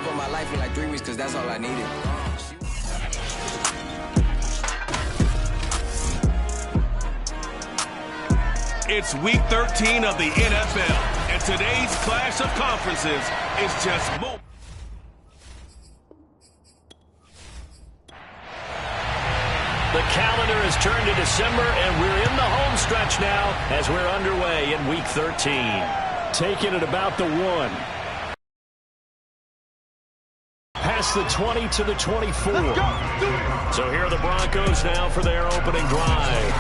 up my life in like 3 weeks because that's all I needed. It's week 13 of the NFL, and today's clash of conferences is just more. The calendar has turned to December, and we're in the home stretch now as we're underway in week 13. Taking it about the 1. Past the 20 to the 24. So here are the Broncos now for their opening drive.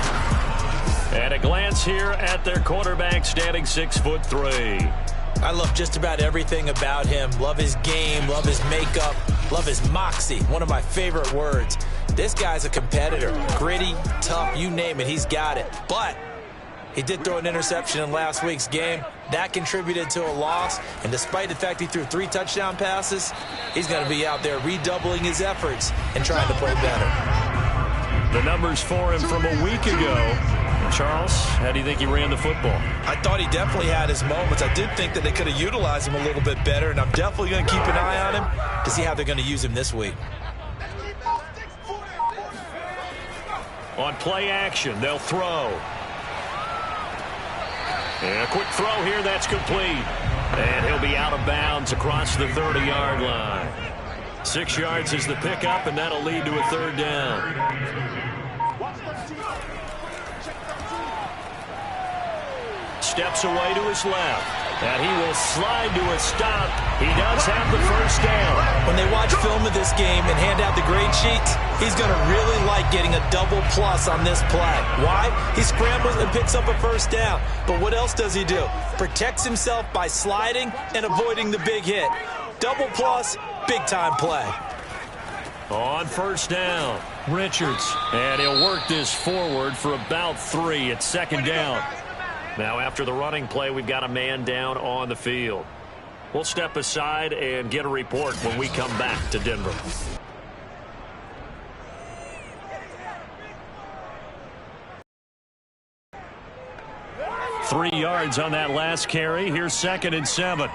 And a glance here at their quarterback, standing 6'3". I love just about everything about him. Love his game, love his makeup, love his moxie. One of my favorite words. This guy's a competitor. Gritty, tough, you name it, he's got it. But he did throw an interception in last week's game. That contributed to a loss. And despite the fact he threw 3 touchdown passes, he's going to be out there redoubling his efforts and trying to play better. The numbers for him from a week ago. Charles, how do you think he ran the football? I thought he definitely had his moments. I did think that they could have utilized him a little bit better, and I'm definitely going to keep an eye on him to see how they're going to use him this week. On play action, they'll throw. And a quick throw here, that's complete. And he'll be out of bounds across the 30-yard line. 6 yards is the pickup, and that'll lead to a 3rd down. Steps away to his left, and he will slide to a stop. He does have the 1st down. When they watch film of this game and hand out the grade sheets, he's going to really like getting a double plus on this play. Why? He scrambles and picks up a 1st down. But what else does he do? Protects himself by sliding and avoiding the big hit. Double plus, big-time play. On 1st down, Richards. And he'll work this forward for about 3 at 2nd down. Now, after the running play, we've got a man down on the field. We'll step aside and get a report when we come back to Denver. Three yards on that last carry. Here's 2nd and 7.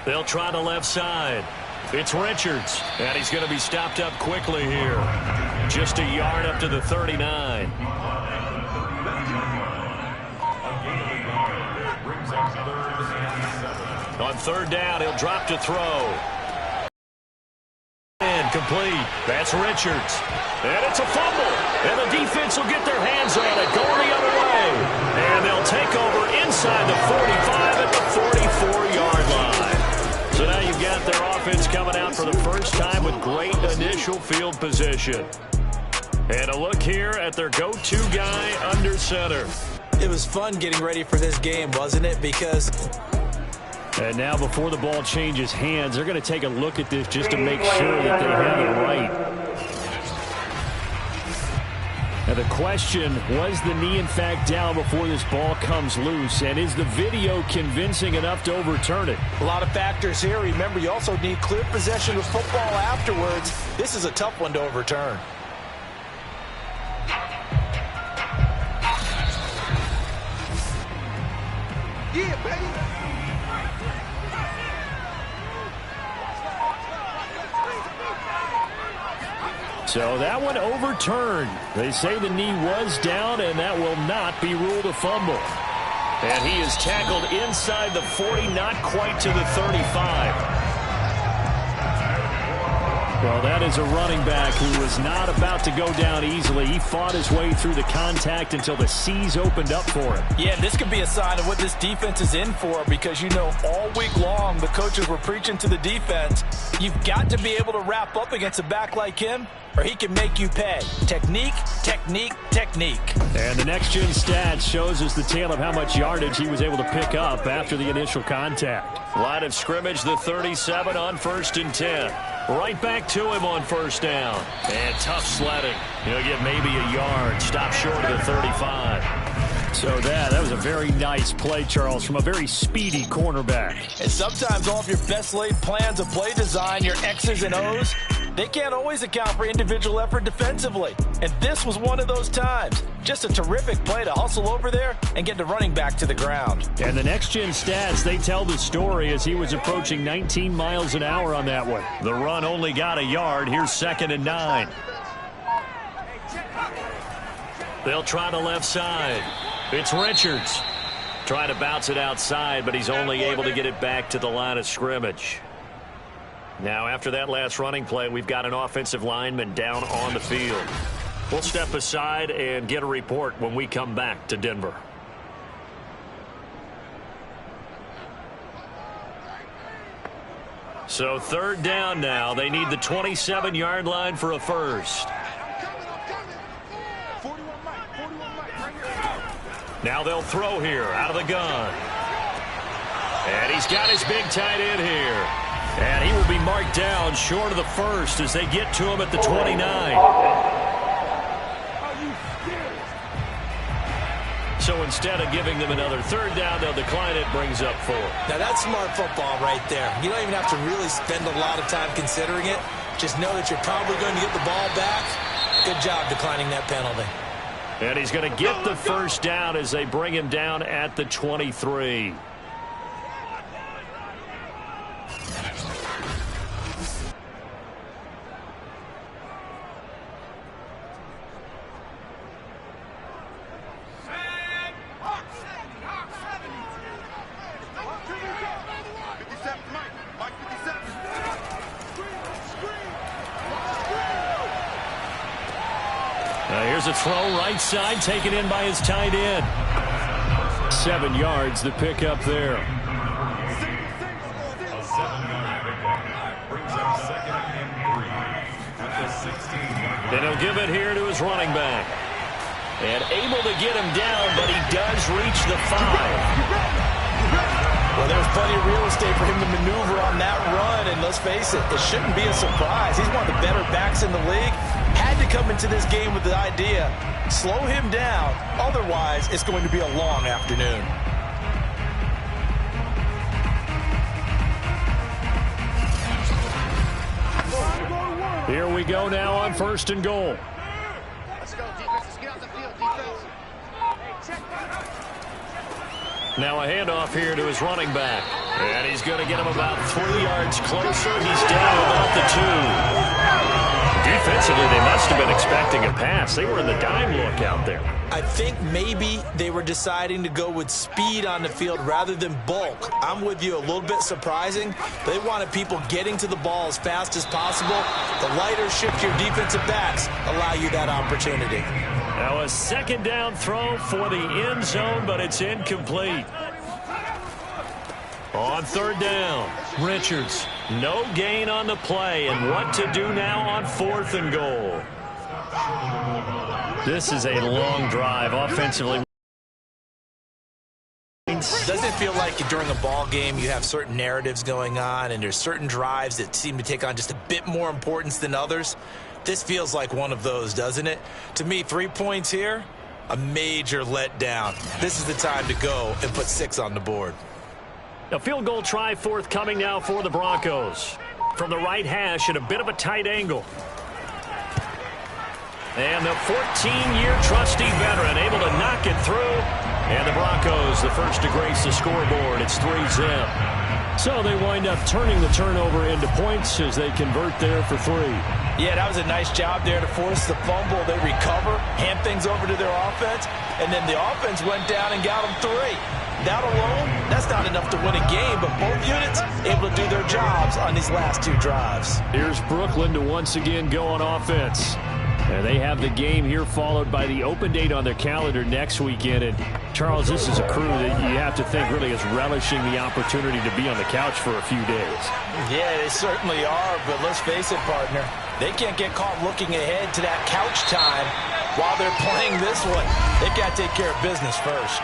They'll try the left side. It's Richards, and he's going to be stopped up quickly here. Just a yard up to the 39. On 3rd down, he'll drop to throw. And complete. That's Richards. And it's a fumble. And the defense will get their hands on it, going the other way. And they'll take over inside the 45 at the 44-yard line. So now you've got their offense coming out for the first time with great initial field position. And a look here at their go-to guy under center. It was fun getting ready for this game, wasn't it? Because... And now before the ball changes hands, they're going to take a look at this just to make sure that they have it right. Now the question, was the knee in fact down before this ball comes loose? And is the video convincing enough to overturn it? A lot of factors here. Remember, you also need clear possession of football afterwards. This is a tough one to overturn. Yeah, baby. So that one overturned. They say the knee was down, and that will not be ruled a fumble. And he is tackled inside the 40, not quite to the 35. Well, that is a running back who was not about to go down easily. He fought his way through the contact until the C's opened up for him. Yeah, this could be a sign of what this defense is in for, because, you know, all week long the coaches were preaching to the defense, you've got to be able to wrap up against a back like him, or he can make you pay. Technique, technique, technique. And the next-gen stats shows us the tale of how much yardage he was able to pick up after the initial contact. Line of scrimmage, the 37 on 1st and 10. Right back to him on 1st down. And tough sledding. He'll get maybe a yard. Stop short of the 35. So that was a very nice play, Charles, from a very speedy cornerback. And sometimes all of your best laid plans of play design, your X's and O's, They can't always account for individual effort defensively, and this was one of those times. Just a terrific play to hustle over there and get the running back to the ground. And the next-gen stats, they tell the story as he was approaching 19 miles an hour on that one. The run only got a yard. Here's 2nd and 9. They'll try the left side. It's Richards. Trying to bounce it outside, but he's only able to get it back to the line of scrimmage. Now, after that last running play, we've got an offensive lineman down on the field. We'll step aside and get a report when we come back to Denver. So 3rd down now. They need the 27-yard line for a first. Now they'll throw here out of the gun. And he's got his big tight end here. And he will be marked down short of the first as they get to him at the 29. So instead of giving them another 3rd down, they'll decline it. Brings up 4. Now that's smart football right there. You don't even have to really spend a lot of time considering it. Just know that you're probably going to get the ball back. Good job declining that penalty. And he's going to get the first down as they bring him down at the 23. Here's a throw right side taken in by his tight end. 7 yards the pickup there. Then he'll give it here to his running back. And able to get him down, but he does reach the 5. Well, there's plenty of real estate for him to maneuver on that run, and let's face it, it shouldn't be a surprise. He's one of the better backs in the league. Had to come into this game with the idea, slow him down, otherwise it's going to be a long afternoon. Here we go now on 1st and goal. Let's go, defense. Let's get out the field, defense. Now a handoff here to his running back. And he's going to get him about 3 yards closer. He's down about the 2. Defensively, they must have been expecting a pass. They were in the dime look out there. I think maybe they were deciding to go with speed on the field rather than bulk. I'm with you, a little bit surprising. They wanted people getting to the ball as fast as possible. The lighter shift your defensive backs allow you that opportunity. Now a 2nd down throw for the end zone, but it's incomplete. On 3rd down, Richards. No gain on the play, and what to do now on 4th and goal. This is a long drive offensively. Doesn't it feel like during a ball game you have certain narratives going on and there's certain drives that seem to take on just a bit more importance than others? This feels like one of those, doesn't it? To me, 3 points here, a major letdown. This is the time to go and put 6 on the board. A field goal try forthcoming now for the Broncos. From the right hash at a bit of a tight angle. And the 14-year trusty veteran able to knock it through. And the Broncos, the first to grace the scoreboard. It's 3-zip. So they wind up turning the turnover into points as they convert there for 3. Yeah, that was a nice job there to force the fumble. They recover, hand things over to their offense, and then the offense went down and got them 3. That alone, that's not enough to win a game, but both units able to do their jobs on these last 2 drives. Here's Brooklyn to once again go on offense. And they have the game here followed by the open date on their calendar next weekend. And, Charles, this is a crew that you have to think really is relishing the opportunity to be on the couch for a few days. Yeah, they certainly are, but let's face it, partner. They can't get caught looking ahead to that couch time while they're playing this one. They've got to take care of business first.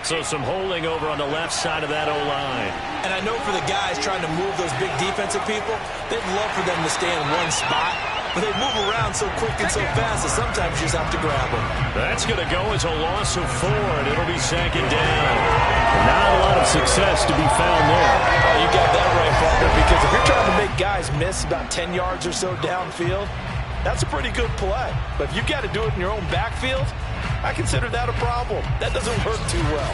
So some holding over on the left side of that O-line. And I know for the guys trying to move those big defensive people, they'd love for them to stay in one spot. but they move around so quick and so fast that sometimes you just have to grab them. That's going to go as a loss of 4, and it'll be second down. Not a lot of success to be found there. Oh, you got that right, partner, because if you're trying to make guys miss about 10 yards or so downfield, that's a pretty good play. But if you've got to do it in your own backfield, I consider that a problem. That doesn't work too well.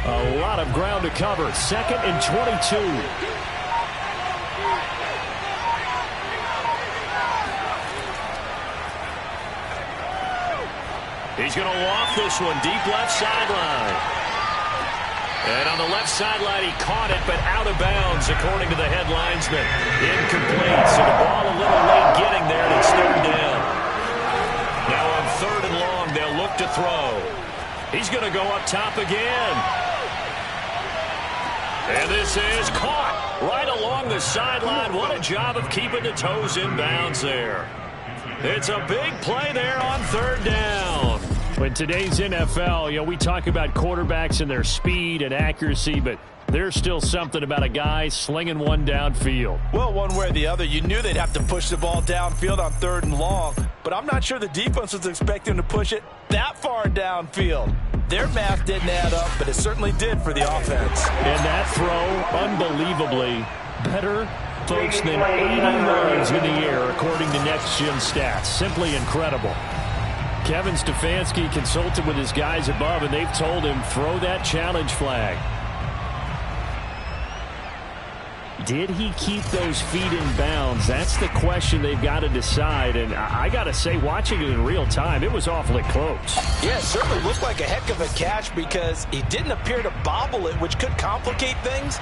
A lot of ground to cover. 2nd and 22. He's going to loft this one deep left sideline. And on the left sideline, he caught it, but out of bounds, according to the head linesman. Incomplete, so the ball a little late getting there, and it's 3rd down. Now on 3rd and long, they'll look to throw. He's going to go up top again. And this is caught right along the sideline. What a job of keeping the toes in bounds there. It's a big play there on 3rd down. In today's NFL, we talk about quarterbacks and their speed and accuracy, but there's still something about a guy slinging one downfield. Well, one way or the other, you knew they'd have to push the ball downfield on 3rd and long, but I'm not sure the defense was expecting to push it that far downfield. Their math didn't add up, but it certainly did for the offense. And that throw, unbelievably better, folks, than 80 yards in the air, according to Next Gen Stats. Simply incredible. Kevin Stefanski consulted with his guys above, and they've told him, throw that challenge flag. Did he keep those feet in bounds? That's the question they've got to decide. And I got to say, watching it in real time, it was awfully close. Yeah, it certainly looked like a heck of a catch because he didn't appear to bobble it, which could complicate things.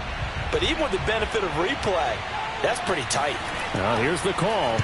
But even with the benefit of replay, that's pretty tight. Well, here's the call.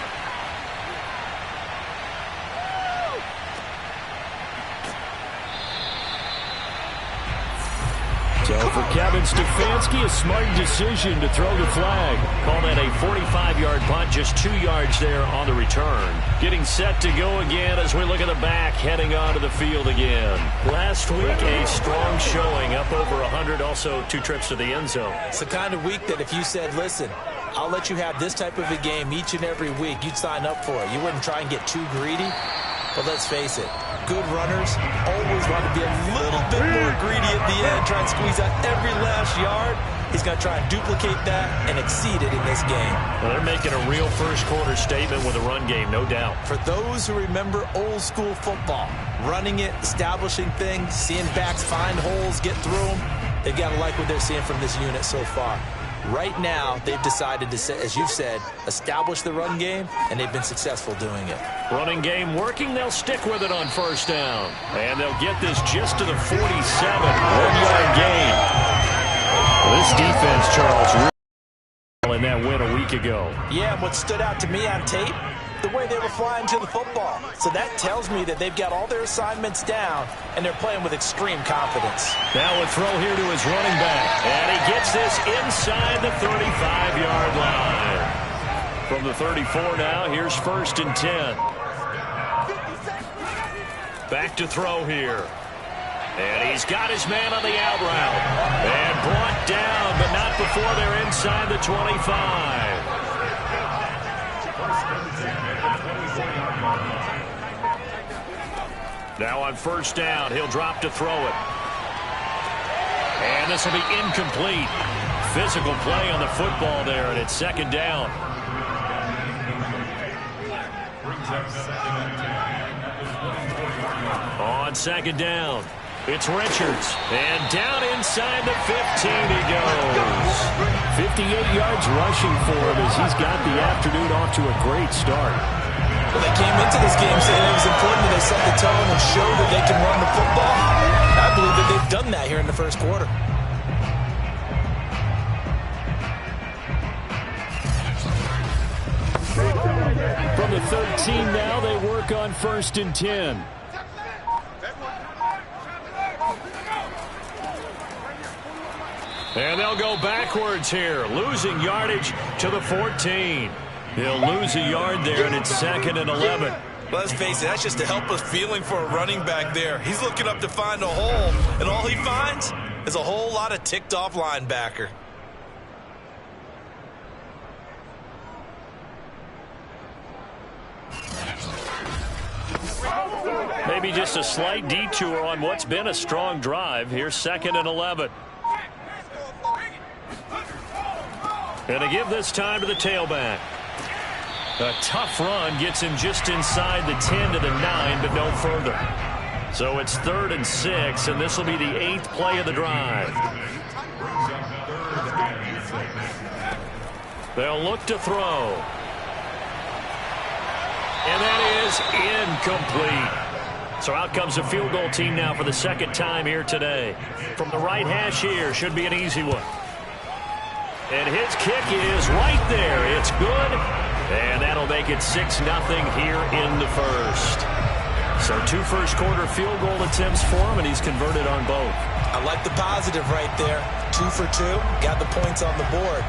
So for Kevin Stefanski, a smart decision to throw the flag. Call that a 45-yard punt, just 2 yards there on the return. Getting set to go again as we look at the back, heading onto the field again. Last week, a strong showing, up over 100, also 2 trips to the end zone. It's the kind of week that if you said, listen, I'll let you have this type of a game each and every week, you'd sign up for it. You wouldn't try and get too greedy. But let's face it, good runners always want to be a little bit more greedy at the end, try and squeeze out every last yard. He's going to try and duplicate that and exceed it in this game. Well, they're making a real first-quarter statement with a run game, no doubt. For those who remember old-school football, running it, establishing things, seeing backs find holes, get through them, they've got to like what they're seeing from this unit so far. Right now, they've decided to, as you've said, establish the run game, and they've been successful doing it. Running game working, they'll stick with it on 1st down. And they'll get this just to the 47, 1-yard gain. Well, this defense, Charles, really in that win a week ago. Yeah, and what stood out to me on tape, the way they were flying to the football. So that tells me that they've got all their assignments down, and they're playing with extreme confidence. Now a throw here to his running back. And he gets this inside the 35-yard line. From the 34 now, here's 1st and 10. Back to throw here. And he's got his man on the out route. And brought down, but not before they're inside the 25. Now on 1st down, he'll drop to throw it. And this will be incomplete. Physical play on the football there, and it's 2nd down. On 2nd down, it's Richards. And down inside the 15 he goes. 58 yards rushing for him as he's got the afternoon off to a great start. Well, they came into this game saying it was important that they set the tone and show that they can run the football. I believe that they've done that here in the 1st quarter. From the 13 now, they work on 1st and 10. And they'll go backwards here, losing yardage to the 14. He'll lose a yard there, and it's 2nd and 11. Let's face it, that's just a helpless feeling for a running back there. He's looking up to find a hole, and all he finds is a whole lot of ticked-off linebacker. maybe just a slight detour on what's been a strong drive. Here's 2nd and 11. And to give this time to the tailback. A tough run gets him just inside the 10 to the 9, but no further. So it's 3rd and 6, and this will be the 8th play of the drive. They'll look to throw. And that is incomplete. So out comes the field goal team now for the 2nd time here today. From the right hash here, should be an easy one. And his kick is right there. It's good. And that'll make it 6-0 here in the first. So 2 first-quarter field goal attempts for him, and he's converted on both. I like the positive right there. 2 for 2. Got the points on the board.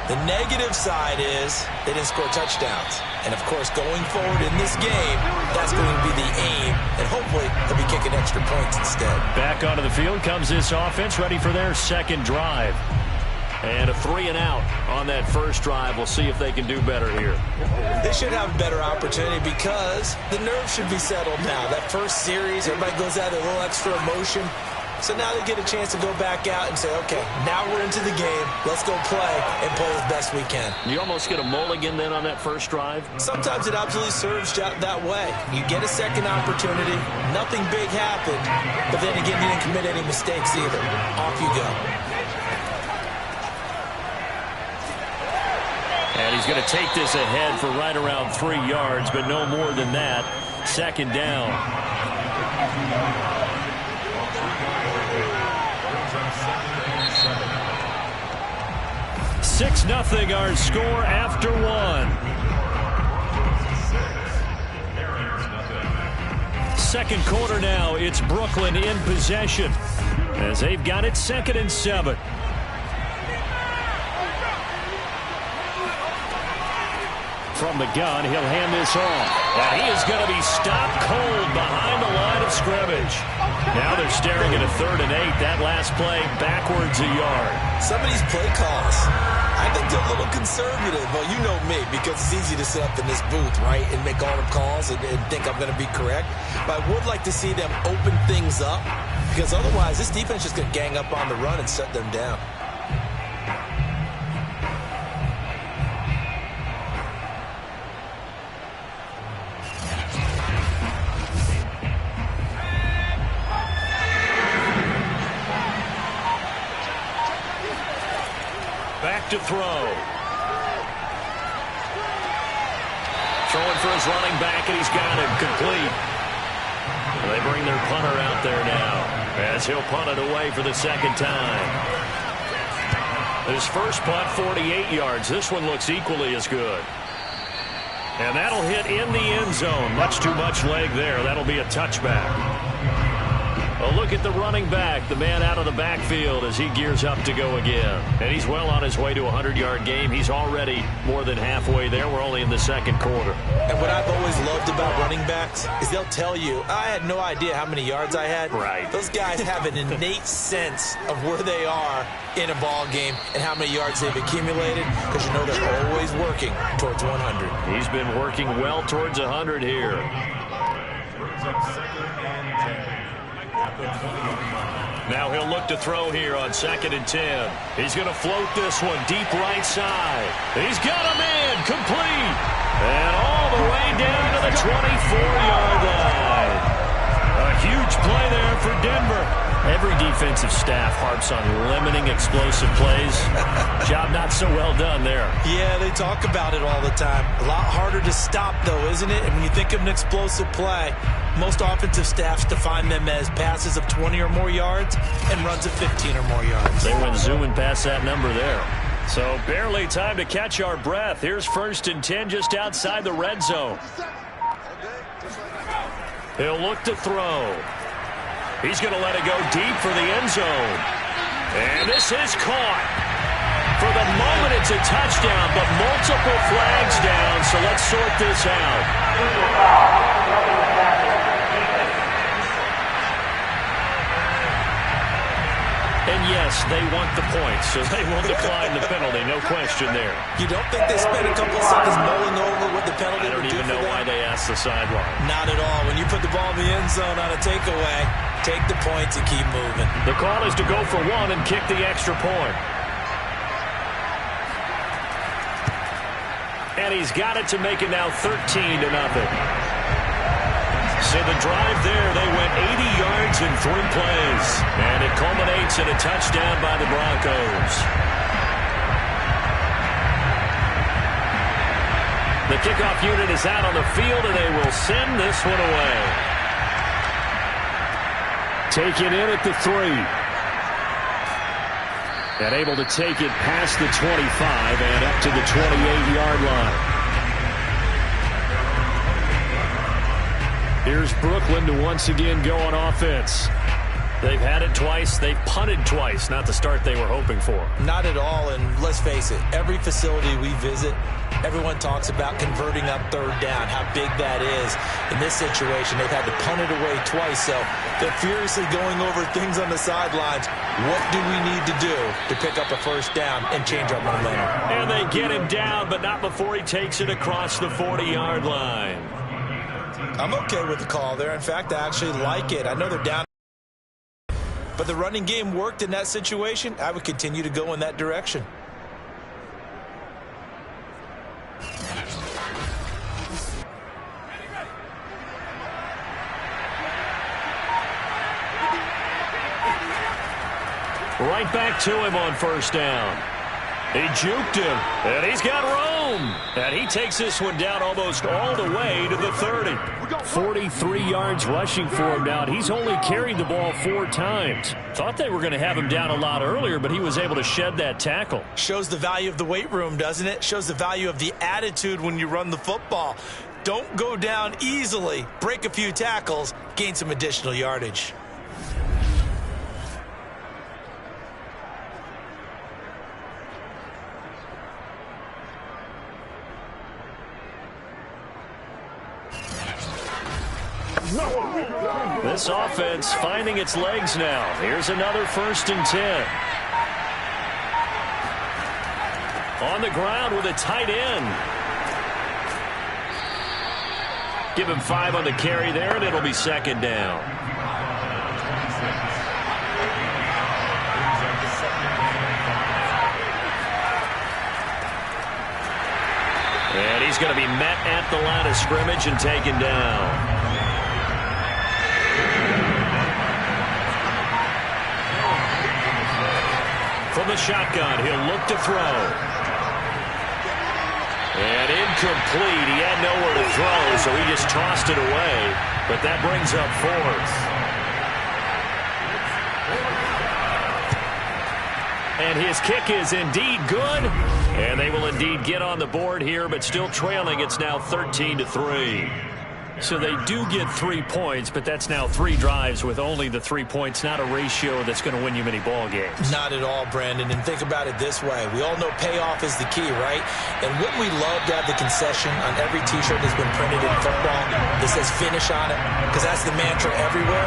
The negative side is they didn't score touchdowns. And, of course, going forward in this game, that's going to be the aim. And hopefully they'll be kicking extra points instead. Back onto the field comes this offense, ready for their 2nd drive. And a 3-and-out on that first drive. We'll see if they can do better here. They should have a better opportunity because the nerves should be settled now. That first series, everybody goes out with a little extra emotion. So now they get a chance to go back out and say, okay, now we're into the game. Let's go play and play as best we can. You almost get a mulligan then on that first drive? Sometimes it absolutely serves that way. You get a second opportunity. Nothing big happened. But then again, you didn't commit any mistakes either. Off you go. And he's going to take this ahead for right around 3 yards, but no more than that. 2nd down. 6-0 our score after 1. Second quarter now. It's Brooklyn in possession as they've got it 2nd and 7. From the gun, he'll hand this off. And he is going to be stopped cold behind the line of scrimmage. Now they're staring at a 3rd and 8. That last play backwards a yard. Some of these play calls, I think they're a little conservative. Well, you know me, because it's easy to sit up in this booth, right, and make all the calls and think I'm going to be correct. But I would like to see them open things up, because otherwise this defense is going to gang up on the run and shut them down. To throw. Throwing for his running back, and he's got him complete. They bring their punter out there now as he'll punt it away for the 2nd time. His first punt, 48 yards. This one looks equally as good. And that'll hit in the end zone. Much too much leg there. That'll be a touchback. A look at the running back, the man out of the backfield as he gears up to go again. And he's well on his way to a 100-yard game. He's already more than halfway there. We're only in the 2nd quarter. And what I've always loved about running backs is they'll tell you, I had no idea how many yards I had. Right. Those guys have an innate sense of where they are in a ball game and how many yards they've accumulated, because you know they're always working towards 100. He's been working well towards 100 here. Now he'll look to throw here on 2nd and 10. He's going to float this one deep right side. He's got a man complete. And all the way down to the 24-yard line. A huge play there for Denver. Every defensive staff harps on limiting explosive plays. Job not so well done there. Yeah, they talk about it all the time. A lot harder to stop, though, isn't it? And when you think of an explosive play, most offensive staffs define them as passes of 20 or more yards and runs of 15 or more yards. They went zooming past that number there. So barely time to catch our breath. Here's 1st and 10 just outside the red zone. He'll look to throw. He's going to let it go deep for the end zone. And this is caught. For the moment, it's a touchdown, but multiple flags down, so let's sort this out. And yes, they want the points, so they will decline the penalty, no question there. You don't think they spent a couple of seconds mulling over what the penalty would do for them? I don't even know why they asked the sideline. Not at all. When you put the ball in the end zone on a takeaway, take the points and keep moving. The call is to go for one and kick the extra point. And he's got it to make it now 13-0. So the drive there, they went 80 yards in 3 plays. And it culminates in a touchdown by the Broncos. The kickoff unit is out on the field, and they will send this one away. Taken in at the 3. And able to take it past the 25 and up to the 28-yard line. Here's Brooklyn to once again go on offense. They've had it twice. They've punted twice. Not the start they were hoping for. Not at all, and let's face it, every facility we visit, everyone talks about converting up third down, how big that is. In this situation, they've had to punt it away twice, so they're furiously going over things on the sidelines. What do we need to do to pick up a first down and change our momentum? And they get him down, but not before he takes it across the 40-yard line. I'm okay with the call there. In fact, I actually like it. I know they're down, but the running game worked in that situation. I would continue to go in that direction. Right back to him on first down. He juked him, and he's got room. And he takes this one down almost all the way to the 30. 43 yards rushing for him now. He's only carried the ball 4 times. Thought they were going to have him down a lot earlier, but he was able to shed that tackle. Shows the value of the weight room, doesn't it? Shows the value of the attitude when you run the football. Don't go down easily. Break a few tackles, gain some additional yardage. This offense finding its legs now. Here's another 1st and 10. On the ground with a tight end. Give him 5 on the carry there, and it'll be 2nd down. And he's going to be met at the line of scrimmage and taken down. From the shotgun, he'll look to throw. And incomplete. He had nowhere to throw, so he just tossed it away. But that brings up 4th. And his kick is indeed good. And they will indeed get on the board here, but still trailing. It's now 13-3. So they do get 3 points, but that's now 3 drives with only the 3 points, not a ratio that's going to win you many ball games. Not at all, Brandon. And think about it this way. We all know payoff is the key, right? And wouldn't we love to have the concession on every T-shirt that's been printed in football that says finish on it? Because that's the mantra everywhere.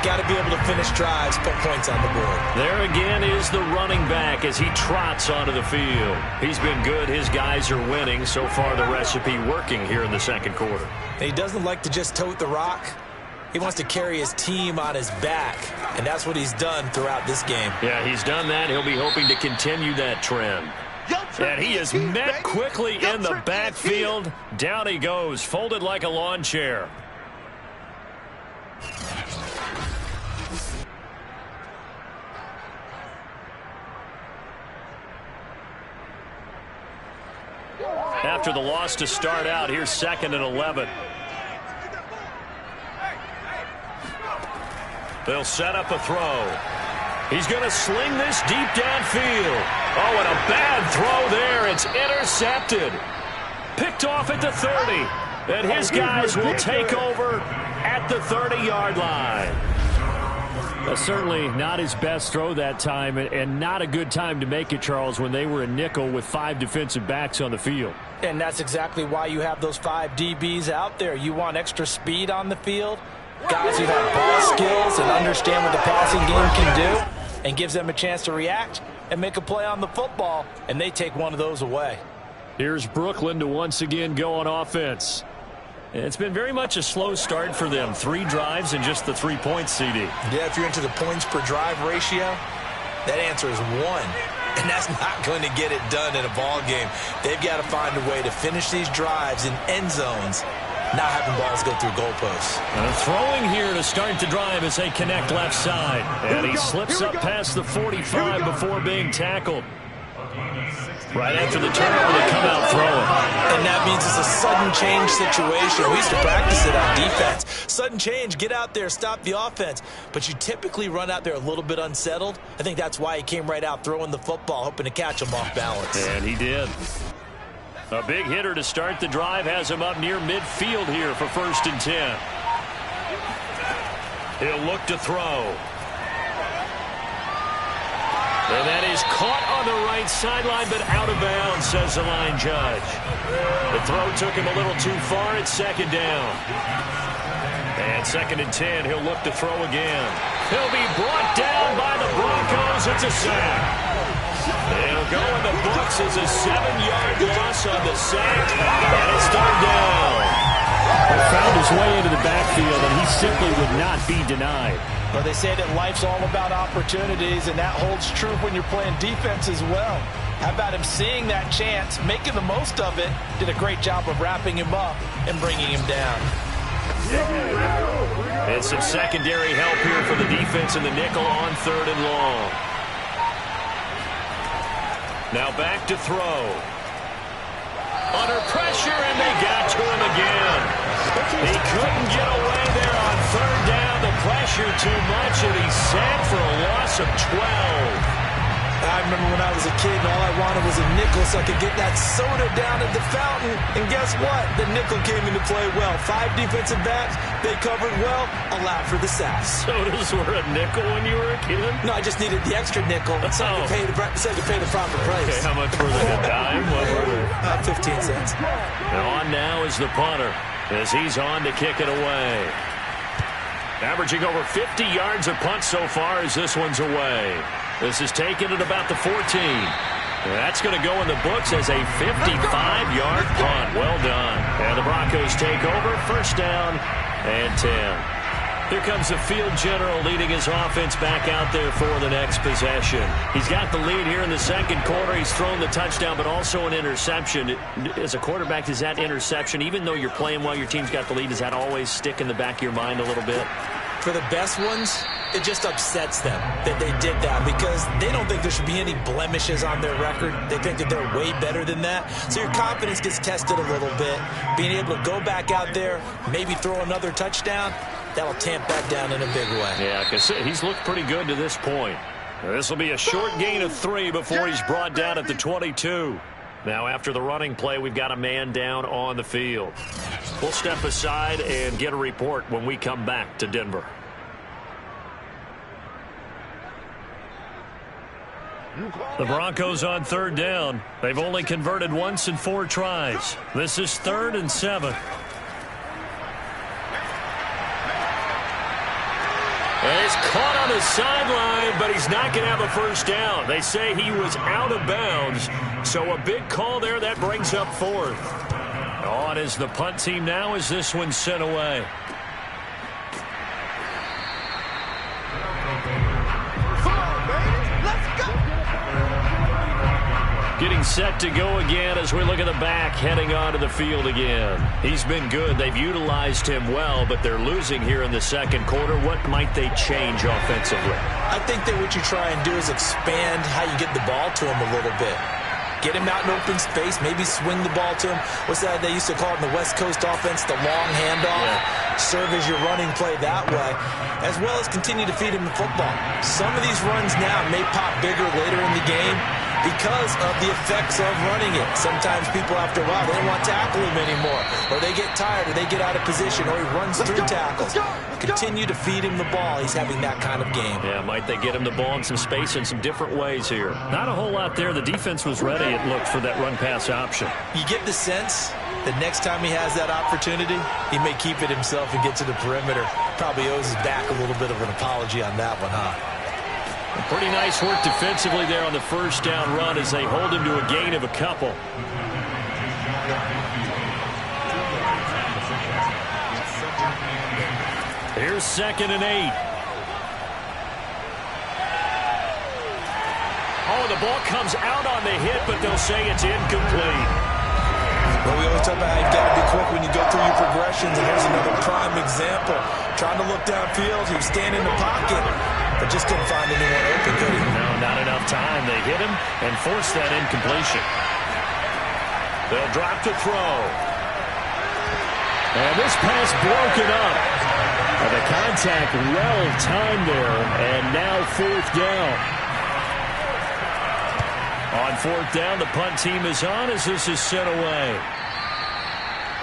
Got to be able to finish drives, put points on the board. There again is the running back as he trots onto the field. He's been good. His guys are winning. So far, the recipe working here in the 2nd quarter. He doesn't like to just tote the rock. He wants to carry his team on his back, and that's what he's done throughout this game. Yeah, he's done that. He'll be hoping to continue that trend. And he is met quickly in the backfield. Down he goes, folded like a lawn chair. After the loss to start out, here's 2nd and 11. They'll set up a throw. He's going to sling this deep downfield. Oh, and a bad throw there. It's intercepted. Picked off at the 30. And his guys will take over at the 30-yard line. Certainly not his best throw that time, and not a good time to make it, Charles, when they were in nickel with 5 defensive backs on the field. And that's exactly why you have those 5 DBs out there. You want extra speed on the field, guys who have ball skills and understand what the passing game can do. and gives them a chance to react and make a play on the football, and they take one of those away. Here's Brooklyn to once again go on offense. It's been very much a slow start for them. 3 drives and just the 3 points, CD. Yeah, if you're into the points per drive ratio, that answer is 1. And that's not going to get it done in a ball game. They've got to find a way to finish these drives in end zones, not having balls go through goalposts. Throwing here to start the drive as they connect left side. And he slips up past the 45 before being tackled. Right after the turnover, they come out throwing. And that means it's a sudden change situation. We used to practice it on defense. Sudden change, get out there, stop the offense. But you typically run out there a little bit unsettled. I think that's why he came right out throwing the football, hoping to catch him off balance. And he did. A big hitter to start the drive has him up near midfield here for 1st and 10. He'll look to throw. And that is caught on the right sideline, but out of bounds, says the line judge. The throw took him a little too far. It's 2nd down. And 2nd and 10, he'll look to throw again. He'll be brought down by the Broncos. It's a sack. It'll go in the books as a 7-yard loss on the sack. And it's 3rd down. He found his way into the backfield, and he simply would not be denied. Well, they say that life's all about opportunities, and that holds true when you're playing defense as well. How about him seeing that chance, making the most of it, did a great job of wrapping him up and bringing him down. It's some secondary help here for the defense in the nickel on 3rd and long. Now back to throw. Under pressure, and they got to him again. He couldn't get away there on 3rd down. The pressure too much, and he's sacked for a loss of 12. I remember when I was a kid and all I wanted was a nickel so I could get that soda down at the fountain. And guess what? The nickel came into play well. 5 defensive backs, they covered well, allowed for the sacks. Sodas were a nickel when you were a kid? No, I just needed the extra nickel so I could pay the proper price. Okay, how much were they? A dime? What were they? 15 cents. And on now is the punter as he's on to kick it away. Averaging over 50 yards a punt so far as this one's away. This is taken at about the 14. That's going to go in the books as a 55-yard punt. Well done. And the Broncos take over. 1st down and 10. Here comes the field general leading his offense back out there for the next possession. He's got the lead here in the 2nd quarter. He's thrown the touchdown, but also an interception. As a quarterback, does that interception, even though you're playing while your team's got the lead, does that always stick in the back of your mind a little bit? For the best ones, it just upsets them that they did that because they don't think there should be any blemishes on their record. They think that they're way better than that. So your confidence gets tested a little bit. Being able to go back out there, maybe throw another touchdown, that'll tamp that down in a big way. Yeah, because he's looked pretty good to this point. This will be a short gain of 3 before he's brought down at the 22. Now, after the running play, we've got a man down on the field. We'll step aside and get a report when we come back to Denver. The Broncos on 3rd down. They've only converted once in 4 tries. This is 3rd and 7. And he's caught on the sideline, but he's not going to have a 1st down. They say he was out of bounds, so a big call there that brings up 4th. On is the punt team now as this one's sent away. Getting set to go again as we look at the back heading onto the field again. He's been good. They've utilized him well, but they're losing here in the 2nd quarter. What might they change offensively? I think that what you try and do is expand how you get the ball to him a little bit. Get him out in open space, maybe swing the ball to him. What's that they used to call it in the West Coast offense, the long handoff? Yeah. Serve as your running play that way, as well as continue to feed him the football. Some of these runs now may pop bigger later in the game because of the effects of running it. Sometimes people, after a while, they don't want to tackle him anymore, or they get tired, or they get out of position, or he runs through tackles. Continue to feed him the ball. He's having that kind of game. Yeah, might they get him the ball in some space in some different ways here? Not a whole lot there. The defense was ready, it looked, for that run-pass option. You get the sense that next time he has that opportunity, he may keep it himself and get to the perimeter. Probably owes his back a little bit of an apology on that one, huh? Pretty nice work defensively there on the first down run as they hold him to a gain of a couple. Here's 2nd and 8. Oh, the ball comes out on the hit, but they'll say it's incomplete. Well, we always talk about how you've got to be quick when you go through your progressions, and here's another prime example. Trying to look downfield, he was standing in the pocket, but just couldn't find anyone open, could he? No, not enough time. They hit him and forced that incompletion. They'll drop to throw. And this pass broken up. And the contact well timed there, and now 4th down. On 4th down, the punt team is on as this is sent away.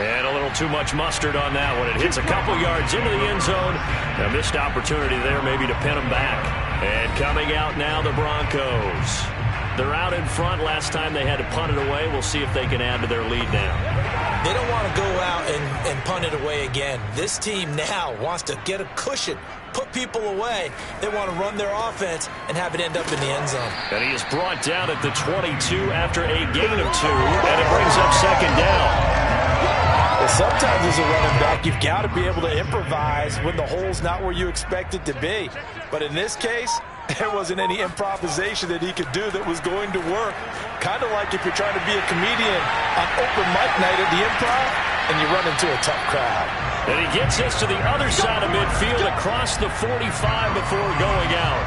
And a little too much mustard on that one. It hits a couple yards into the end zone. A missed opportunity there maybe to pin them back. And coming out now, the Broncos. They're out in front. Last time they had to punt it away. We'll see if they can add to their lead now. They don't want to go out and punt it away again. This team now wants to get a cushion, put people away. They want to run their offense and have it end up in the end zone. And he is brought down at the 22 after a gain of 2, and it brings up 2nd down. Well, sometimes as a running back, you've got to be able to improvise when the hole's not where you expect it to be. But in this case, there wasn't any improvisation that he could do that was going to work. Kind of like if you're trying to be a comedian on open mic night at the Improv and you run into a tough crowd. And he gets this to the other side of midfield across the 45 before going out.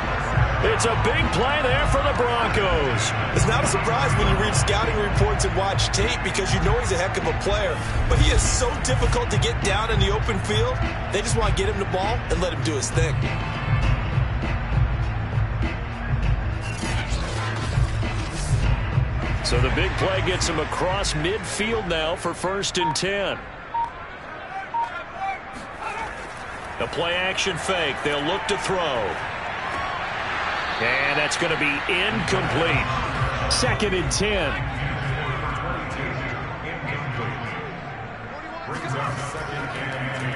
It's a big play there for the Broncos. It's not a surprise when you read scouting reports and watch tape because you know he's a heck of a player. But he is so difficult to get down in the open field. They just want to get him the ball and let him do his thing. So the big play gets him across midfield now for 1st and 10. The play action fake. They'll look to throw. And that's going to be incomplete. 2nd and 10.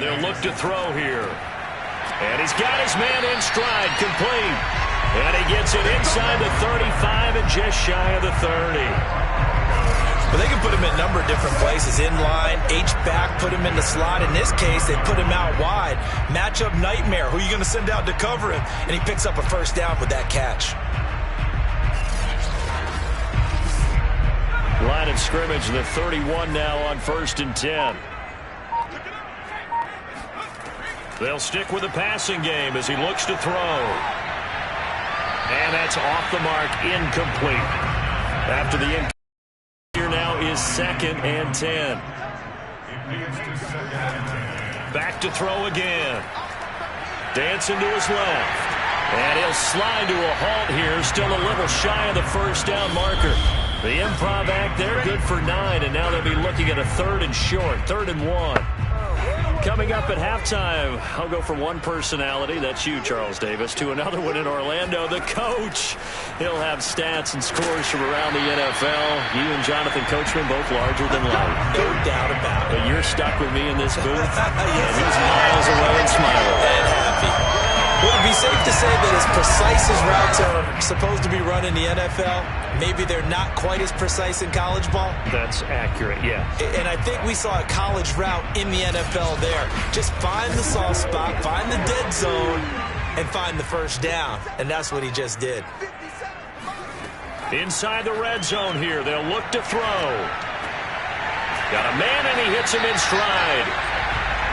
They'll look to throw here. And he's got his man in stride, complete. And he gets it inside the 35 and just shy of the 30. But they can put him in a number of different places. In line, H-back, put him in the slot. In this case, they put him out wide. Matchup nightmare. Who are you going to send out to cover him? And he picks up a 1st down with that catch. Line of scrimmage, the 31 now on 1st and 10. They'll stick with the passing game as he looks to throw. And that's off the mark, incomplete. After the incomplete, here now is 2nd and 10. Back to throw again. Dancing to his left. And he'll slide to a halt here, still a little shy of the 1st down marker. The improv act there, good for 9, and now they'll be looking at a 3rd and short, 3rd and 1. Coming up at halftime, I'll go from one personality, that's you, Charles Davis, to another one in Orlando, the coach. He'll have stats and scores from around the NFL. You and Jonathan Coachman both larger than life. No doubt about it. But you're stuck with me in this booth, and he's miles away and smiling. And happy. Would it be safe to say that as precise as routes are supposed to be run in the NFL, maybe they're not quite as precise in college ball? That's accurate, yeah. And I think we saw a college route in the NFL there. Just find the soft spot, find the dead zone, and find the 1st down. And that's what he just did. Inside the red zone here, they'll look to throw. Got a man, and he hits him in stride.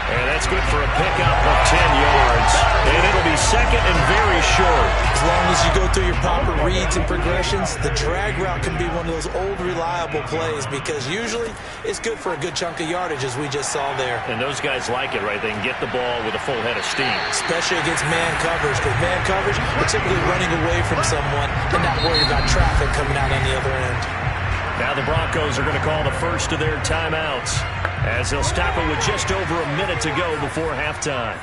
And that's good for a pickup of 10 yards. And it'll be 2nd and very short. As long as you go through your proper reads and progressions, the drag route can be one of those old reliable plays because usually it's good for a good chunk of yardage as we just saw there. And those guys like it, right? They can get the ball with a full head of steam. Especially against man coverage, because man coverage, we're typically running away from someone and not worried about traffic coming out on the other end. Now the Broncos are going to call the first of their timeouts as they'll stop it with just over a minute to go before halftime.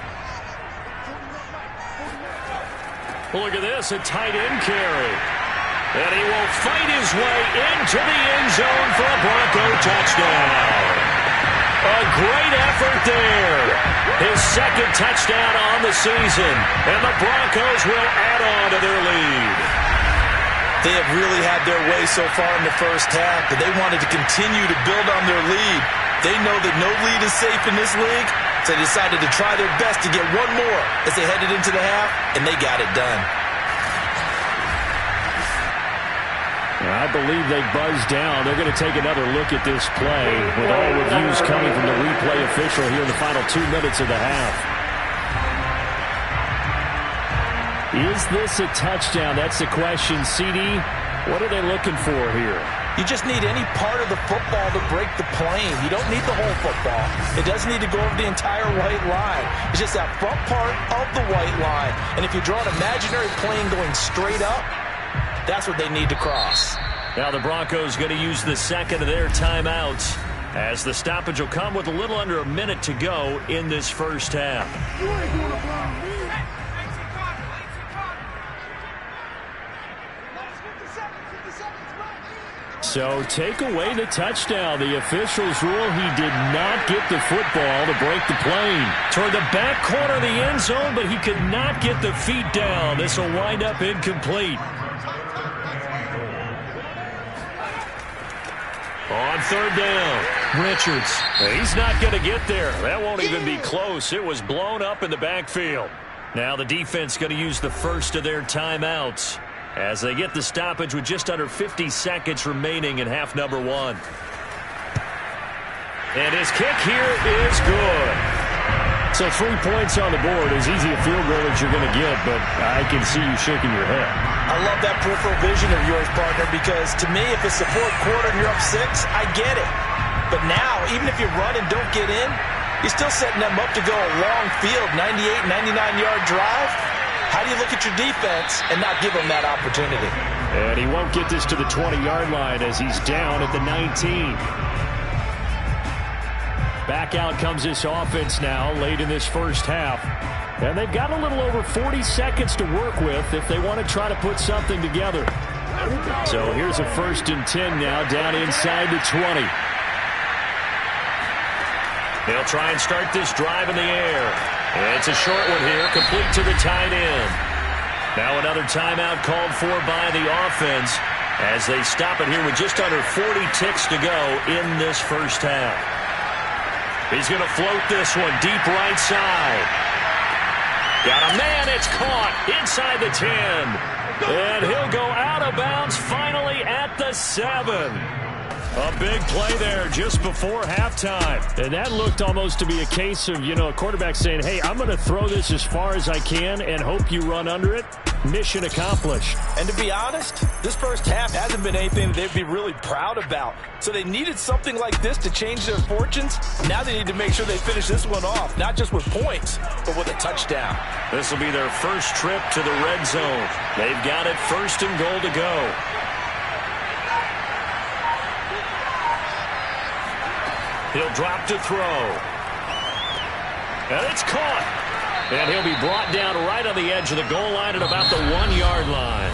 Well, look at this, a tight end carry. And he will fight his way into the end zone for a Bronco touchdown. A great effort there. His second touchdown on the season. And the Broncos will add on to their lead. They have really had their way so far in the first half, but they wanted to continue to build on their lead. They know that no lead is safe in this league, so they decided to try their best to get one more as they headed into the half, and they got it done. I believe they buzzed down. They're going to take another look at this play with all reviews coming from the replay official here in the final 2 minutes of the half. Is this a touchdown? That's the question. CD, what are they looking for here? You just need any part of the football to break the plane. You don't need the whole football. It doesn't need to go over the entire white line. It's just that front part of the white line. And if you draw an imaginary plane going straight up, that's what they need to cross. Now the Broncos going to use the second of their timeouts as the stoppage will come with a little under a minute to go in this first half. So take away the touchdown. The officials rule he did not get the football to break the plane. Toward the back corner of the end zone, but he could not get the feet down. This will wind up incomplete. On third down, Richards. He's not going to get there. That won't even be close. It was blown up in the backfield. Now the defense going to use the first of their timeouts as they get the stoppage with just under 50 seconds remaining in half number one. And his kick here is good. So 3 points on the board, as easy a field goal as you're going to get, but I can see you shaking your head. I love that peripheral vision of yours, partner, because to me, if it's the fourth quarter and you're up 6, I get it. But now, even if you run and don't get in, you're still setting them up to go a long field, 98, 99-yard drive. How do you look at your defense and not give them that opportunity? And he won't get this to the 20-yard line as he's down at the 19. Back out comes this offense now late in this first half. And they've got a little over 40 seconds to work with if they want to try to put something together. So here's a 1st and 10 now down inside the 20. They'll try and start this drive in the air. And it's a short one here, complete to the tight end. Now another timeout called for by the offense as they stop it here with just under 40 ticks to go in this first half. He's going to float this one deep right side. Got a man, it's caught inside the 10. And he'll go out of bounds finally at the 7. A big play there just before halftime. And that looked almost to be a case of, a quarterback saying, hey, I'm going to throw this as far as I can and hope you run under it. Mission accomplished. And to be honest, this first half hasn't been anything they'd be really proud about. So they needed something like this to change their fortunes. Now they need to make sure they finish this one off, not just with points, but with a touchdown. This will be their first trip to the red zone. They've got it 1st and goal to go. He'll drop to throw. And it's caught. And he'll be brought down right on the edge of the goal line at about the 1-yard line.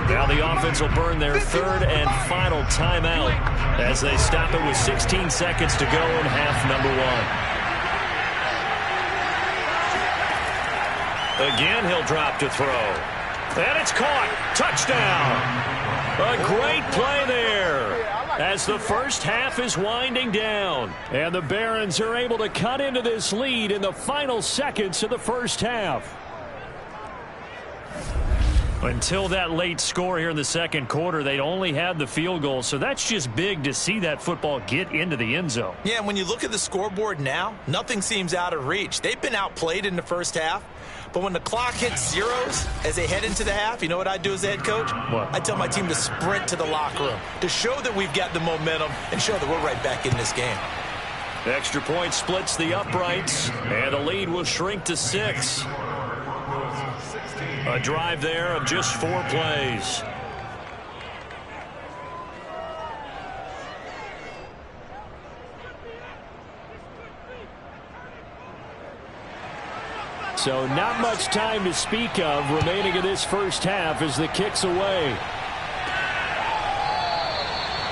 Now the offense will burn their 3rd and final timeout as they stop it with 16 seconds to go in half number 1. Again, he'll drop to throw. And it's caught. Touchdown. A great play there as the first half is winding down. And the Barons are able to cut into this lead in the final seconds of the first half. Until that late score here in the second quarter, they'd only had the field goal, so that's just big to see that football get into the end zone. Yeah, and when you look at the scoreboard now, nothing seems out of reach. They've been outplayed in the first half. But when the clock hits zeros as they head into the half, you know what I do as the head coach? What? I tell my team to sprint to the locker room to show that we've got the momentum and show that we're right back in this game. Extra point splits the uprights, and the lead will shrink to 6. A drive there of just 4 plays. So not much time to speak of remaining in this first half as the kick's away.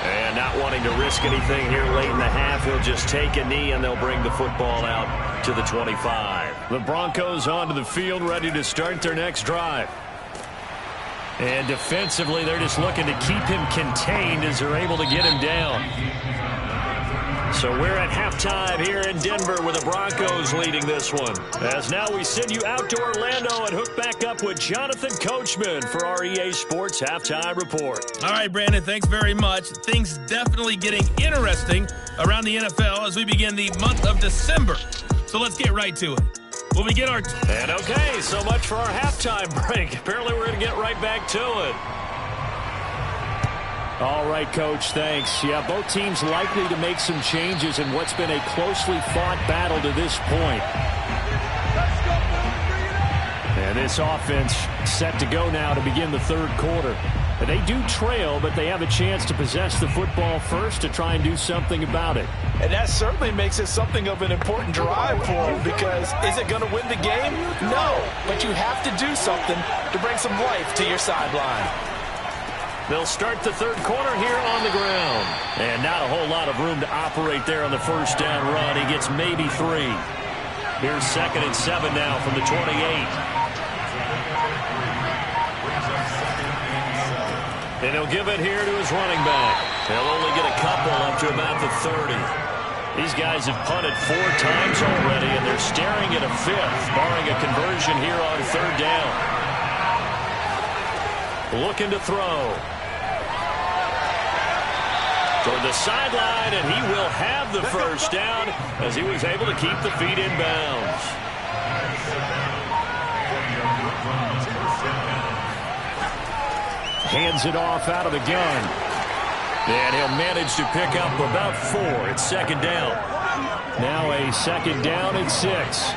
And And not wanting to risk anything here late in the half, he'll just take a knee and they'll bring the football out to the 25. The Broncos onto the field, ready to start their next drive. And defensively, they're just looking to keep him contained as they're able to get him down. So we're at halftime here in Denver with the Broncos leading this one. As now we send you out to Orlando and hook back up with Jonathan Coachman for our EA Sports Halftime Report. All right, Brandon, thanks very much. Things definitely getting interesting around the NFL as we begin the month of December. So let's get right to it. We'll begin our... And okay, so much for our halftime break. Apparently we're going to get right back to it. All right, Coach, thanks. Yeah, both teams likely to make some changes in what's been a closely fought battle to this point. And this offense set to go now to begin the third quarter. And they do trail, but they have a chance to possess the football first to try and do something about it. And that certainly makes it something of an important drive for them, because is it going to win the game? No, but you have to do something to bring some life to your sideline. They'll start the third quarter here on the ground. And not a whole lot of room to operate there on the first down run. He gets maybe 3. Here's 2nd and 7 now from the 28. And he'll give it here to his running back. He'll only get a couple up to about the 30. These guys have punted 4 times already, and they're staring at a 5th, barring a conversion here on 3rd down. Looking to throw. Toward the sideline, and he will have the first down as he was able to keep the feet in bounds. Hands it off out of the gun. And he'll manage to pick up about 4. It's 2nd down. Now a 2nd down and 6.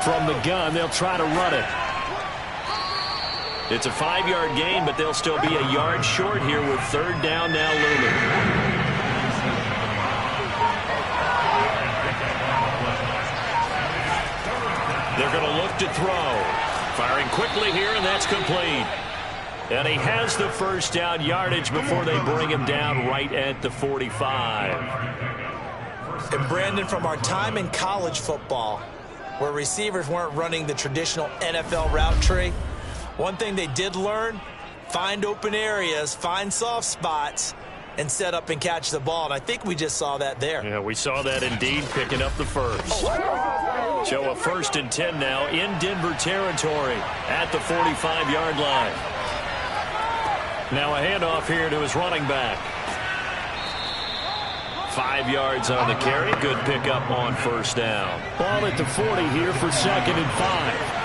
From the gun, they'll try to run it. It's a 5-yard gain, but they'll still be a yard short here with 3rd down now looming. They're going to look to throw. Firing quickly here, and that's complete. And he has the first down yardage before they bring him down right at the 45. And Brandon, from our time in college football, where receivers weren't running the traditional NFL route tree, one thing they did learn, find open areas, find soft spots, and set up and catch the ball. And I think we just saw that there. Yeah, we saw that indeed, picking up the first. So a 1st and 10 now in Denver territory at the 45-yard line. Now a handoff here to his running back. 5 yards on the carry. Good pickup on 1st down. Ball at the 40 here for 2nd and 5.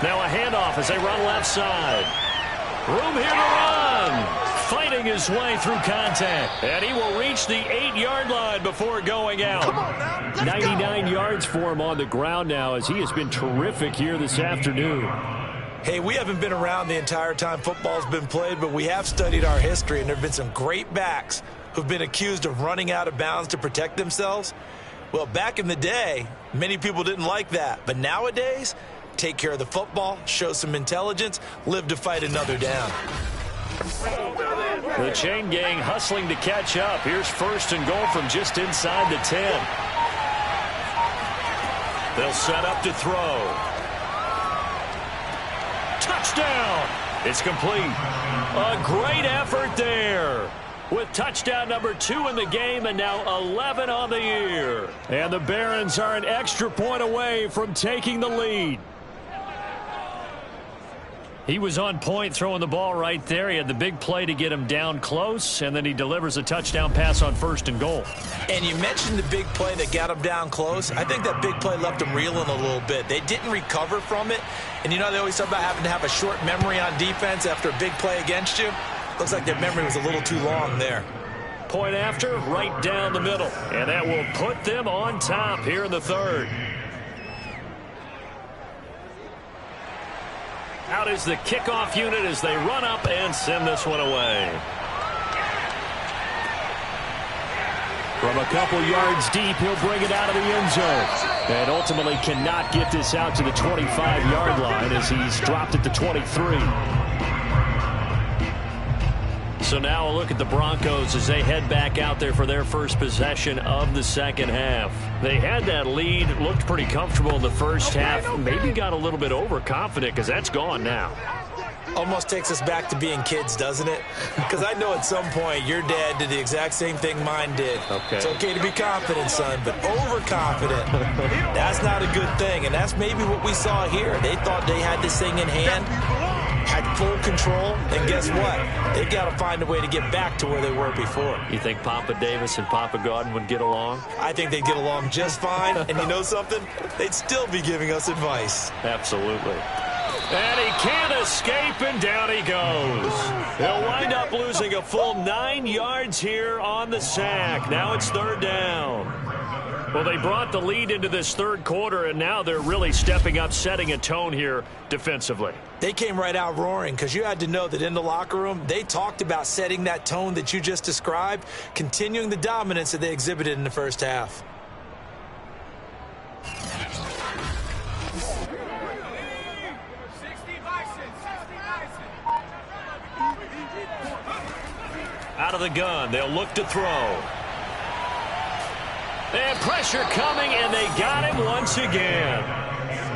Now a handoff as they run left side. Room here to run. Fighting his way through contact. And he will reach the 8-yard line before going out. 99 yards for him on the ground now, as he has been terrific here this afternoon. Hey, we haven't been around the entire time football's been played, but we have studied our history, and there have been some great backs who've been accused of running out of bounds to protect themselves. Well, back in the day, many people didn't like that. But nowadays, take care of the football, show some intelligence, live to fight another down. The chain gang hustling to catch up. Here's 1st and goal from just inside the 10. They'll set up to throw. Touchdown! It's complete. A great effort there, with touchdown number 2 in the game and now 11 on the year. And the Barons are an extra point away from taking the lead. He was on point throwing the ball right there. He had the big play to get him down close, and then he delivers a touchdown pass on 1st and goal. And you mentioned the big play that got him down close. I think that big play left him reeling a little bit. They didn't recover from it. And you know, they always talk about having to have a short memory on defense after a big play against you. Looks like their memory was a little too long there. Point after, right down the middle. And that will put them on top here in the 3rd. Out is the kickoff unit as they run up and send this one away. From a couple yards deep, he'll bring it out of the end zone. And ultimately cannot get this out to the 25-yard line as he's dropped it to 23. So now a look at the Broncos as they head back out there for their first possession of the second half. They had that lead, looked pretty comfortable in the first half, maybe got a little bit overconfident because that's gone now. Almost takes us back to being kids, doesn't it? Because I know at some point your dad did the exact same thing mine did. Okay. It's okay to be confident, son, but overconfident, that's not a good thing. And that's maybe what we saw here. They thought they had this thing in hand, had full control, and guess what? They got to find a way to get back to where they were before. You think Papa Davis and Papa Godwin would get along? I think they'd get along just fine. And you know something? They'd still be giving us advice. Absolutely. And he can't escape, and down he goes. He'll wind up losing a full 9 yards here on the sack. Now it's third down. Well, they brought the lead into this third quarter, and now they're really stepping up, setting a tone here defensively. They came right out roaring because you had to know that in the locker room, they talked about setting that tone that you just described, continuing the dominance that they exhibited in the first half. Out of the gun, they'll look to throw. And pressure coming, and they got him once again.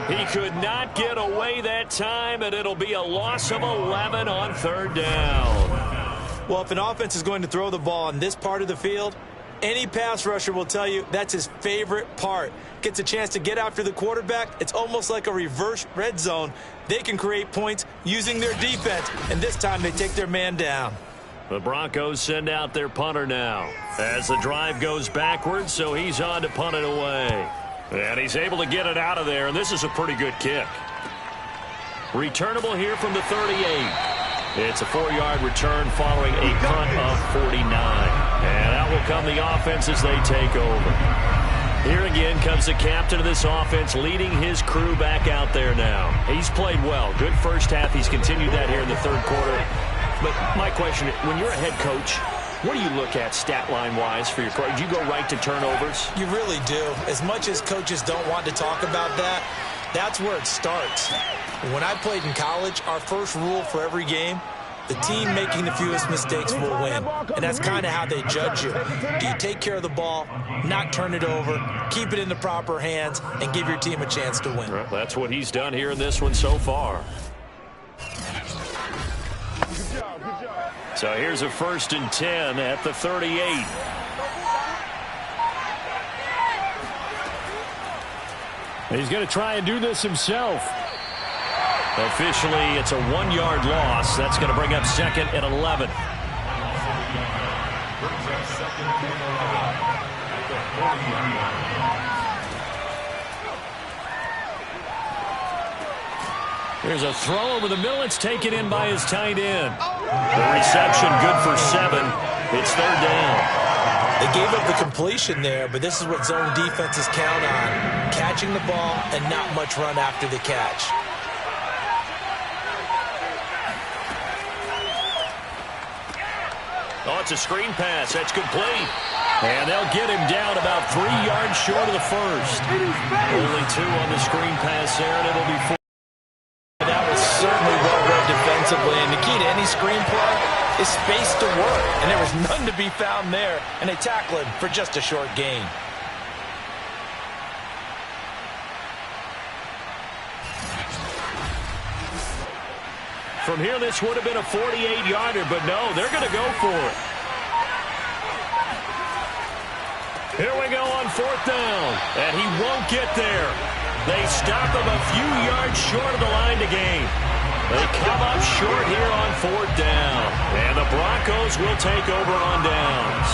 He could not get away that time, and it'll be a loss of 11 on third down. Well, if an offense is going to throw the ball on this part of the field, any pass rusher will tell you that's his favorite part. Gets a chance to get after the quarterback. It's almost like a reverse red zone. They can create points using their defense, and this time they take their man down. The Broncos send out their punter now as the drive goes backwards, so he's on to punt it away. And he's able to get it out of there, and this is a pretty good kick. Returnable here from the 38. It's a 4-yard return following a punt of 49. And out will come the offense as they take over. Here again comes the captain of this offense leading his crew back out there now. He's played well. Good first half. He's continued that here in the third quarter. But my question, when you're a head coach, what do you look at stat line-wise for your program? Do you go right to turnovers? You really do. As much as coaches don't want to talk about that, that's where it starts. When I played in college, our first rule for every game, the team making the fewest mistakes will win. And that's kind of how they judge you. Do you take care of the ball, not turn it over, keep it in the proper hands, and give your team a chance to win? Well, that's what he's done here in this one so far. So here's a 1st and 10 at the 38. He's going to try and do this himself. Officially, it's a 1-yard loss. That's going to bring up 2nd and 11. Here's a throw over the middle. It's taken in by his tight end. The reception good for 7. It's third down. They gave up the completion there, but this is what zone defenses count on. Catching the ball and not much run after the catch. Oh, it's a screen pass. That's complete. And they'll get him down about 3 yards short of the first. Only 2 on the screen pass there, and it'll be 4. That was certainly well-read defensively, and the key to any screenplay is space to work, and there was none to be found there, and they tackle him for just a short gain. From here, this would have been a 48-yarder, but no, they're going to go for it. Here we go on 4th down, and he won't get there. They stop him a few yards short of the line to gain. They come up short here on 4th down, and the Broncos will take over on downs.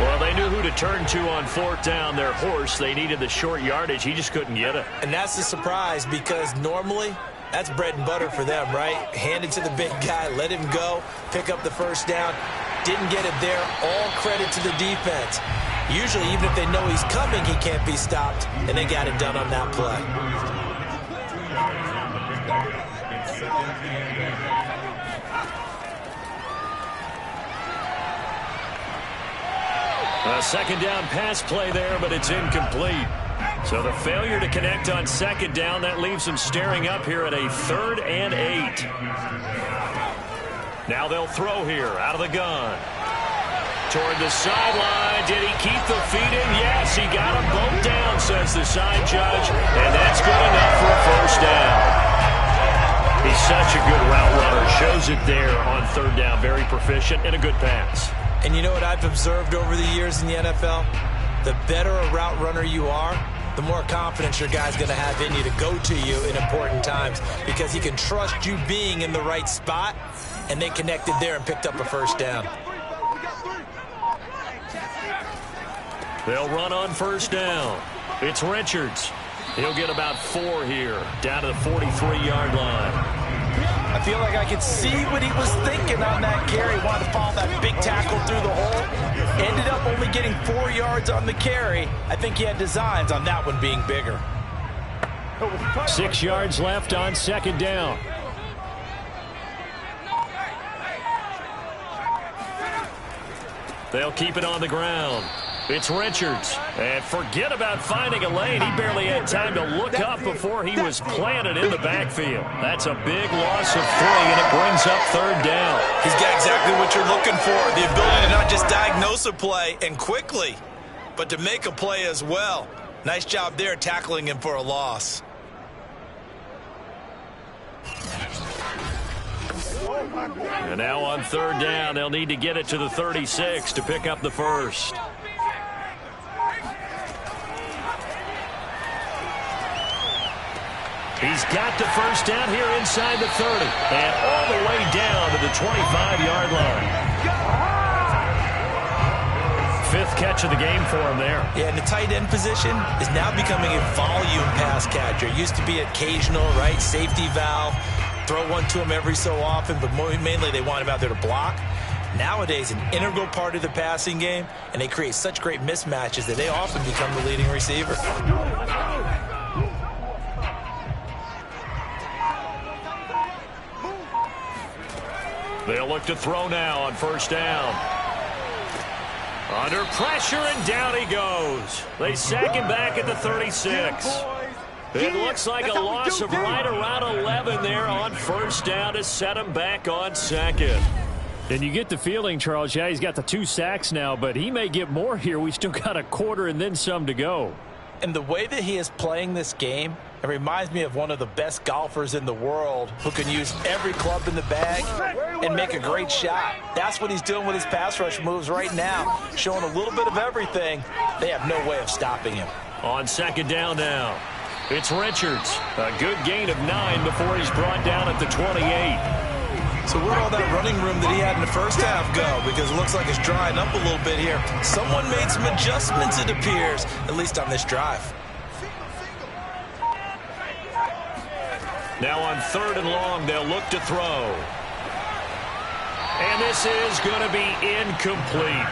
Well, they knew who to turn to on 4th down. Their horse, they needed the short yardage. He just couldn't get it. And that's the surprise, because normally that's bread and butter for them, right? Hand it to the big guy, let him go, pick up the first down. Didn't get it there. All credit to the defense. Usually, even if they know he's coming, he can't be stopped, and they got it done on that play. A second down pass play there, but it's incomplete. So the failure to connect on second down, that leaves them staring up here at a 3rd and 8. Now they'll throw here out of the gun. Toward the sideline. Did he keep the feet in? Yes, he got them both down, says the side judge. And that's good enough for a first down. He's such a good route runner. Shows it there on 3rd down. Very proficient and a good pass. And you know what I've observed over the years in the NFL? The better a route runner you are, the more confidence your guy's going to have in you to go to you in important times, because he can trust you being in the right spot, and they connected there and picked up a first down. They'll run on first down. It's Richards. He'll get about 4 here, down to the 43-yard line. I feel like I could see what he was thinking on that carry. Wanted to follow that big tackle through the hole. Ended up only getting 4 yards on the carry. I think he had designs on that one being bigger. 6 yards left on second down. They'll keep it on the ground. It's Richards. And forget about finding a lane. He barely had time to look up before he was planted in the backfield. That's a big loss of 3, and it brings up 3rd down. He's got exactly what you're looking for, the ability to not just diagnose a play and quickly, but to make a play as well. Nice job there tackling him for a loss. And now on 3rd down, they'll need to get it to the 36 to pick up the first. He's got the first down here inside the 30 and all the way down to the 25-yard line. 5th catch of the game for him there. Yeah, and the tight end position is now becoming a volume pass catcher. It used to be occasional, right? Safety valve. Throw one to him every so often, but mainly they want him out there to block. Nowadays, an integral part of the passing game, and they create such great mismatches that they often become the leading receiver. They'll look to throw now on first down. Under pressure, and down he goes. They sack him back at the 36. It looks like a loss of right around 11 there on first down to set him back on second. And you get the feeling, Charles, yeah, he's got the 2 sacks now, but he may get more here. We still got a quarter and then some to go. And the way that he is playing this game, it reminds me of one of the best golfers in the world who can use every club in the bag and make a great shot. That's what he's doing with his pass rush moves right now, showing a little bit of everything. They have no way of stopping him. On second down now, it's Richards. A good gain of 9 before he's brought down at the 28. So where'd all that running room that he had in the first half go? Because it looks like it's drying up a little bit here. Someone made some adjustments, it appears, at least on this drive. Now on 3rd and long, they'll look to throw. And this is going to be incomplete.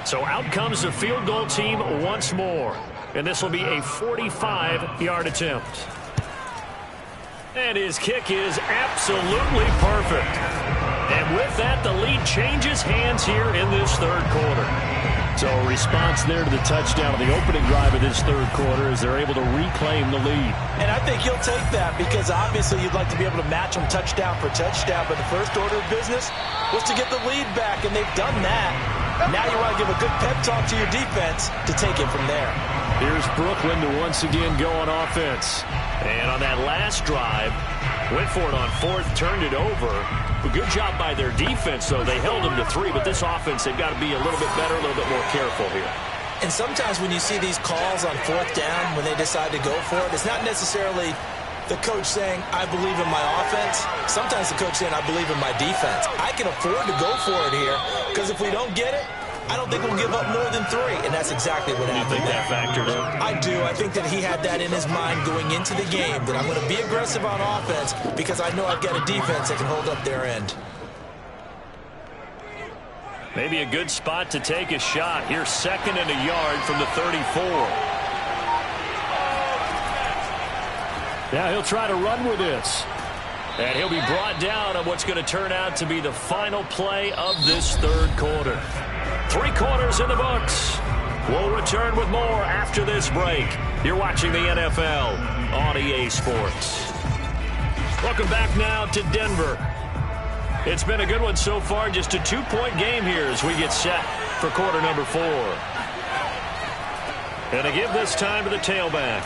So out comes the field goal team once more. And this will be a 45-yard attempt. And his kick is absolutely perfect. And with that, the lead changes hands here in this 3rd quarter. So a response there to the touchdown of the opening drive of this 3rd quarter as they're able to reclaim the lead. And I think he'll take that because obviously you'd like to be able to match them touchdown for touchdown, but the first order of business was to get the lead back, and they've done that. Now you want to give a good pep talk to your defense to take it from there. Here's Brooklyn to once again go on offense. And on that last drive, went for it on 4th, turned it over. A good job by their defense, though. They held them to 3, but this offense, they've got to be a little bit better, a little bit more careful here. And sometimes when you see these calls on 4th down, when they decide to go for it, it's not necessarily the coach saying, I believe in my offense. Sometimes the coach saying, I believe in my defense. I can afford to go for it here because if we don't get it, I don't think we'll give up more than 3, and that's exactly what happened. You think that factors in? I do. I think that he had that in his mind going into the game, that I'm going to be aggressive on offense because I know I've got a defense that can hold up their end. Maybe a good spot to take a shot. Here's 2nd and a yard from the 34. Yeah, he'll try to run with this. And he'll be brought down on what's going to turn out to be the final play of this 3rd quarter. 3 quarters in the books. We'll return with more after this break. You're watching the NFL on EA Sports. Welcome back now to Denver. It's been a good one so far. Just a 2-point game here as we get set for quarter number 4. And to give this time to the tailback.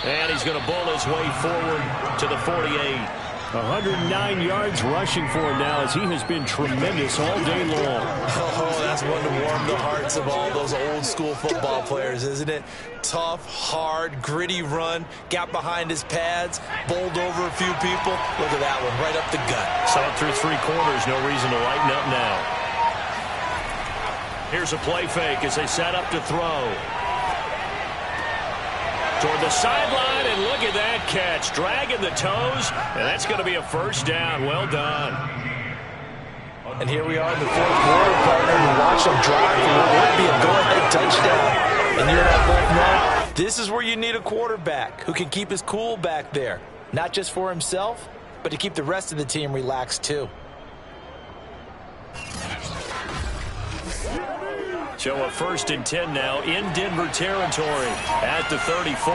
And he's going to bull his way forward to the 48. 109 yards rushing for him now as he has been tremendous all day long. Oh, that's one to warm the hearts of all those old school football players, isn't it? Tough, hard, gritty run, got behind his pads, bowled over a few people. Look at that one, right up the gut. Saw it through 3 quarters, no reason to lighten up now. Here's a play fake as they set up to throw. Toward the sideline, and look at that catch. Dragging the toes, and that's going to be a first down. Well done. And here we are in the 4th quarter, partner. You watch them drive for what would be a go-ahead touchdown. And you're not both know, this is where you need a quarterback who can keep his cool back there. Not just for himself, but to keep the rest of the team relaxed too. So a 1st and 10 now in Denver territory at the 34.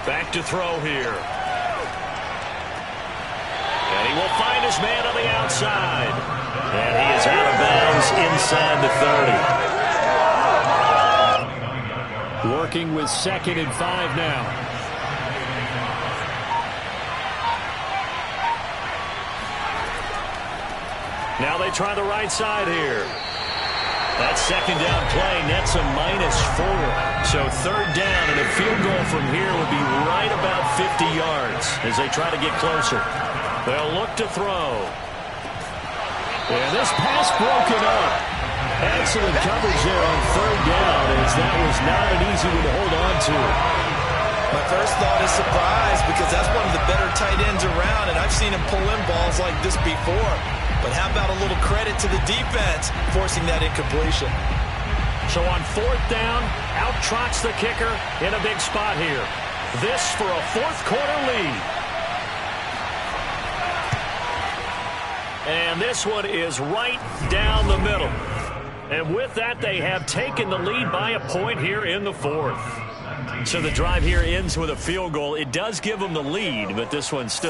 Back to throw here. And he will find his man on the outside. And he is out of bounds inside the 30. Working with 2nd and 5 now. Now they try the right side here. That 2nd down play nets a -4. So 3rd down and a field goal from here would be right about 50 yards as they try to get closer. They'll look to throw. And this pass broken up. Excellent coverage there on 3rd down as that was not an easy one to hold on to. My first thought is surprise because that's one of the better tight ends around, and I've seen him pull in balls like this before. But how about a little credit to the defense forcing that incompletion? So on 4th down, out trots the kicker in a big spot here. This for a 4th quarter lead. And this one is right down the middle. And with that, they have taken the lead by a point here in the 4th. So the drive here ends with a field goal. It does give them the lead, but this one's still